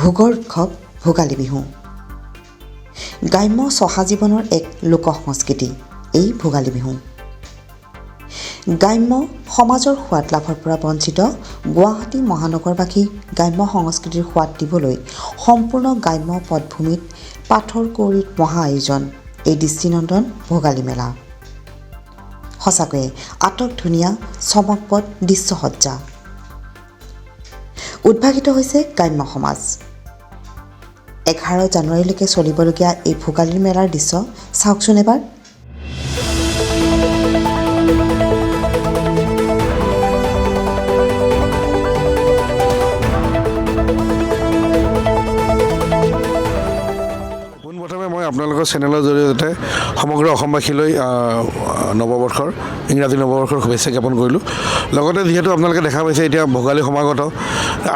ভোগৰ উৎসৱ ভোগালী বিহু। গ্ৰাম্য চহা জীৱনৰ এক লোক সংস্কৃতি এই ভোগালী বিহু। গ্ৰাম্য সমাজৰ সোৱাদ লাভৰ পৰা বঞ্চিত গুৱাহাটী মহানগৰবাসীক গ্ৰাম্য সংস্কৃতিৰ সোৱাদ দিবলৈ সম্পূৰ্ণ গ্ৰাম্য পটভূমিত পাথৰ কৌৰিত মহা আয়োজন এই দৃষ্টিনন্দন ভোগালী মেলা। সঁচাকৈয়ে আটক ধুনীয়া চমকপ্ৰদ দৃশ্যসজ্জা। উদ্ভাসিত হৈছে গ্ৰাম্য সমাজ। 11 জানুৱাৰীলৈকে চলিবলগীয়া এই ভোগালী মেলাৰ দৃশ্য চাওকচোন এবাৰ। পোনপ্ৰথমে মই আপোনালোকৰ চেনেলৰ জৰিয়তে সমগ্ৰ অসমবাসীলৈ নৱবৰ্ষৰ ইংৰাজী নৱবৰ্ষৰ শুভেচ্ছা জ্ঞাপন কৰিলোঁ। লগতে যিহেতু আপোনালোকে দেখা পাইছে এতিয়া ভোগালী সমাগত,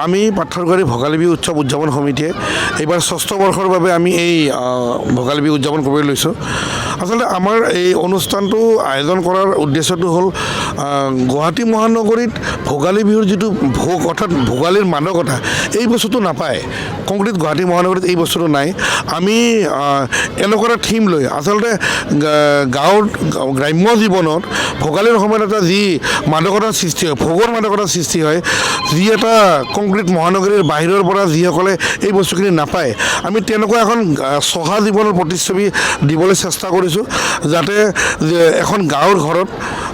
আমি পাথৰগুৰি ভোগালী বিহু উৎসৱ উদযাপন সমিতিয়ে এইবাৰ 6ষ্ঠ বৰ্ষৰ বাবে আমি এই ভোগালী বিহু উদযাপন কৰিবলৈ লৈছোঁ। আচলতে আমাৰ এই অনুষ্ঠানটো আয়োজন কৰাৰ উদ্দেশ্যটো হ'ল গুৱাহাটী মহানগৰীত ভোগালী বিহুৰ যিটো ভোগ অৰ্থাৎ ভোগালীৰ মাদকতা এই বস্তুটো নাপায়। কংক্ৰিট গুৱাহাটী মহানগৰীত এই বস্তুটো নাই। আমি এনেকুৱা এটা থিম লৈ আচলতে গাঁৱৰ গ্ৰাম্য জীৱনত ভোগালীৰ সময়ত এটা যি মাদকতাৰ সৃষ্টি হয়, ভোগৰ মাদকতাৰ সৃষ্টি হয়, যি এটা কংক্ৰিট মহানগৰীৰ বাহিৰৰ পৰা যিসকলে এই বস্তুখিনি নাপায়, আমি তেনেকুৱা এখন চহা জীৱনৰ প্ৰতিচ্ছবি দিবলৈ চেষ্টা কৰিছোঁ, যাতে এখন গাঁৱৰ ঘৰত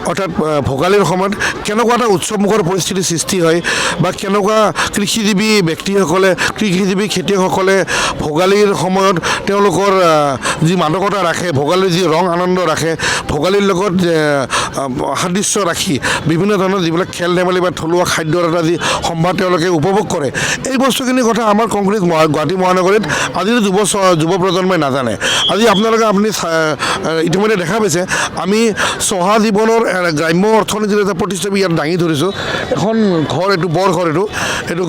অৰ্থাৎ ভোগালীৰ সময়ত কেনেকুৱা এটা উৎসৱমুখৰ পৰিস্থিতিৰ সৃষ্টি হয় বা কেনেকুৱা কৃষিজীৱী ব্যক্তিসকলে কৃষিজীৱী খেতিয়কসকলে ভোগালীৰ সময়ত তেওঁলোকৰ যি মাদকতা ৰাখে, ভোগালীৰ যি ৰং আনন্দ ৰাখে, ভোগালীৰ লগত সাদৃশ্য ৰাখি বিভিন্ন ধৰণৰ যিবিলাক খেল ধেমালি বা থলুৱা খাদ্যৰ এটা যি সম্ভাৰ তেওঁলোকে উপভোগ কৰে, এই বস্তুখিনিৰ কথা আমাৰ কংক্ৰিট গুৱাহাটী মহানগৰীত আজিৰ যুৱ প্ৰজন্মই নাজানে। আজি আপুনি ইতিমধ্যে দেখা পাইছে, আমি চহা জীৱনৰ গ্ৰাম্য অৰ্থনীতিৰ এটা প্ৰতিচ্ছবি ইয়াত দাঙি ধৰিছোঁ। এখন ঘৰ, এইটো বৰঘৰ, এইটো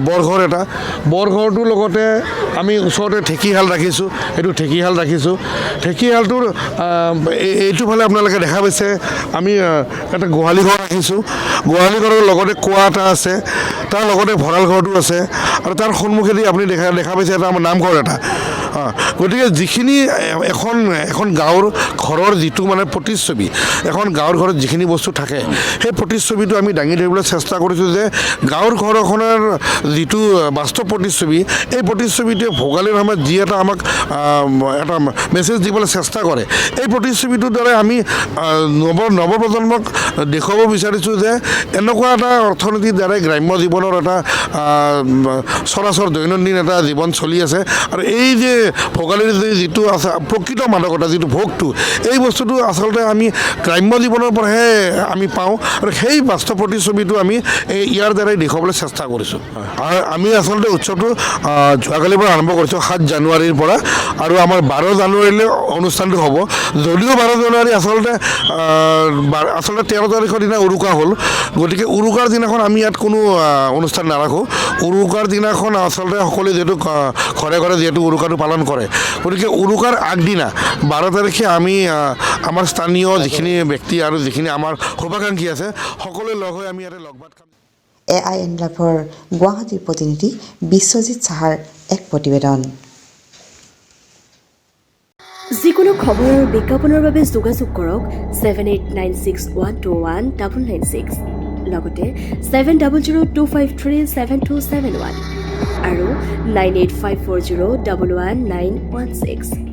বৰঘৰ এটা। বৰঘৰটোৰ লগতে আমি ওচৰতে ঢেঁকীশাল ৰাখিছোঁ, ঢেঁকীশালটোৰ এইটো ফালে আপোনালোকে দেখা পাইছে আমি এটা গোহালি ঘৰ ৰাখিছোঁ। গোহালি ঘৰৰ লগতে কুঁৱা এটা আছে, তাৰ লগতে ভঁৰাল ঘৰটো আছে, আৰু তাৰ সন্মুখেদি আপুনি দেখা পাইছে এটা আমাৰ নামঘৰ এটা। গতিকে যিখিনি এখন গাঁৱৰ ঘৰৰ যিটো মানে প্ৰতিচ্ছবি, এখন গাঁৱৰ ঘৰত যিখিনি বস্তু থাকে, সেই প্ৰতিচ্ছবিটো আমি দাঙি ধৰিবলৈ চেষ্টা কৰিছোঁ যে গাঁৱৰ ঘৰ এখনৰ যিটো বাস্তৱ প্ৰতিচ্ছবি, এই প্ৰতিচ্ছবিটোৱে ভোগালীৰ সময়ত যি এটা আমাক এটা মেছেজ দিবলৈ চেষ্টা কৰে, এই প্ৰতিচ্ছবিটোৰ দ্বাৰা আমি নৱপ্ৰজন্মক দেখুৱাব বিচাৰিছোঁ যে এনেকুৱা এটা অৰ্থনীতিৰ দ্বাৰাই গ্ৰাম্য জীৱনৰ এটা চৰাচৰ দৈনন্দিন এটা জীৱন চলি আছে, আৰু এই যে ভোগালীৰ যিটো আছে প্ৰকৃত মাদকতা, যিটো ভোগটো, এই বস্তুটো আচলতে আমি গ্ৰাম্য জীৱনৰ পৰাহে আমি পাওঁ, আৰু সেই বাস্তৱ প্ৰতিচ্ছবিটো আমি ইয়াৰ দ্বাৰাই দেখুৱাবলৈ চেষ্টা কৰিছোঁ। আৰু আমি আচলতে উৎসৱটো যোৱাকালিৰ পৰা আৰম্ভ কৰিছোঁ, 7 জানুৱাৰীৰ পৰা, আৰু আমাৰ 12 জানুৱাৰীলৈ অনুষ্ঠানটো হ'ব। যদিও 12 জানুৱাৰী আচলতে 13 তাৰিখৰ দিনা উৰুকা হ'ল, গতিকে উৰুকাৰ দিনাখন আমি ইয়াত কোনো অনুষ্ঠান নাৰাখোঁ। উৰুকাৰ দিনাখন আচলতে সকলোৱে যিহেতু ঘৰে ঘৰে যিহেতু উৰুকাটো পালন কৰে, গতিকে উৰুকাৰ আগদিনা 12 তাৰিখে আমি আমাৰ স্থানীয় যিখিনি ব্যক্তি আৰু যিখিনি আমাৰ শুভাকাংক্ষী আছে, সকলোৱে লগ হৈ আমি ইয়াতে লগ-ভাত খাম। AIN লাইভৰ গুৱাহাটীৰ প্ৰতিনিধি বিশ্বজিৎ সাহাৰ এক প্ৰতিবেদন। যিকোনো খবৰ আৰু বিজ্ঞাপনৰ বাবে যোগাযোগ কৰক 7896121996, লগতে 7002537271 আৰু 9854011916।